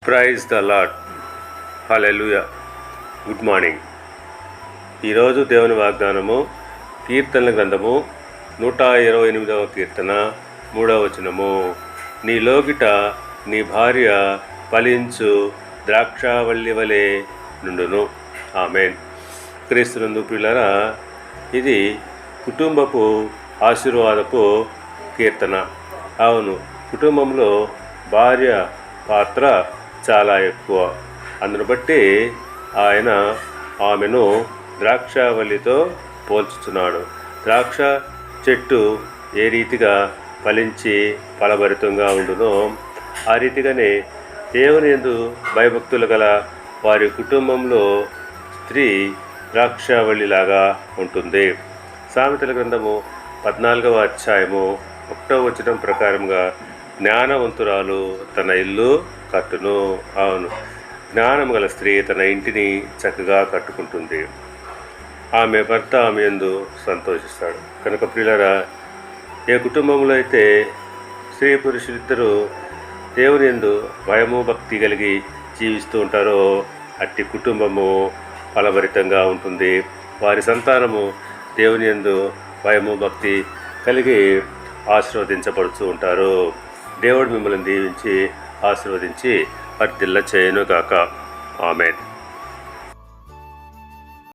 Praise the lord. Hallelujah. Good morning. ఈరోజు దేవుని వాగ్దానము కీర్తనల గ్రంథము 128వ కీర్తన 3వ వచనము. నీ లోగిట నీ భార్య ఫలించు ద్రాక్షావల్లి వలె నుండును. ఆమేన్. క్రీస్తునందు ప్రియులారా, ఇది కుటుంబపు ఆశీర్వాదపు కీర్తన. అవును, కుటుంబంలో భార్య పాత్ర చాలా ఎక్కువ. అందును బట్టి ఆయన ఆమెను ద్రాక్షావల్లితో పోల్చుతున్నాడు. ద్రాక్ష చెట్టు ఏ రీతిగా ఫలించి ఫలభరితంగా ఉండునో ఆ రీతిగానే దేవుని యందు భయభక్తులు గల వారి కుటుంబంలో స్త్రీ ద్రాక్షావల్లిలాగా ఉంటుంది. సామెతల గ్రంథము 14వ అధ్యాయము 1వ వచనం ప్రకారంగా జ్ఞానవంతురాలు తన ఇల్లు కట్టును. అవును, జ్ఞానం గల స్త్రీ తన ఇంటిని చక్కగా కట్టుకుంటుంది. ఆమె భర్త ఆమె యందు సంతోషిస్తాడు. కనుక ప్రియులారా, ఏ కుటుంబంలో అయితే స్త్రీ పురుషులిద్దరూ దేవుని యందు భయము భక్తి కలిగి జీవిస్తూ ఉంటారో అట్టి కుటుంబము ఫలభరితంగా ఉంటుంది. వారి సంతానము దేవుని యందు భయము భక్తి కలిగి ఆశీర్వదించబడుతూ ఉంటారు. దేవుడు మిమ్మల్ని దీవించి ఆశీర్వదించి వర్ధిల్ల చేయనుగాక. ఆమేన్.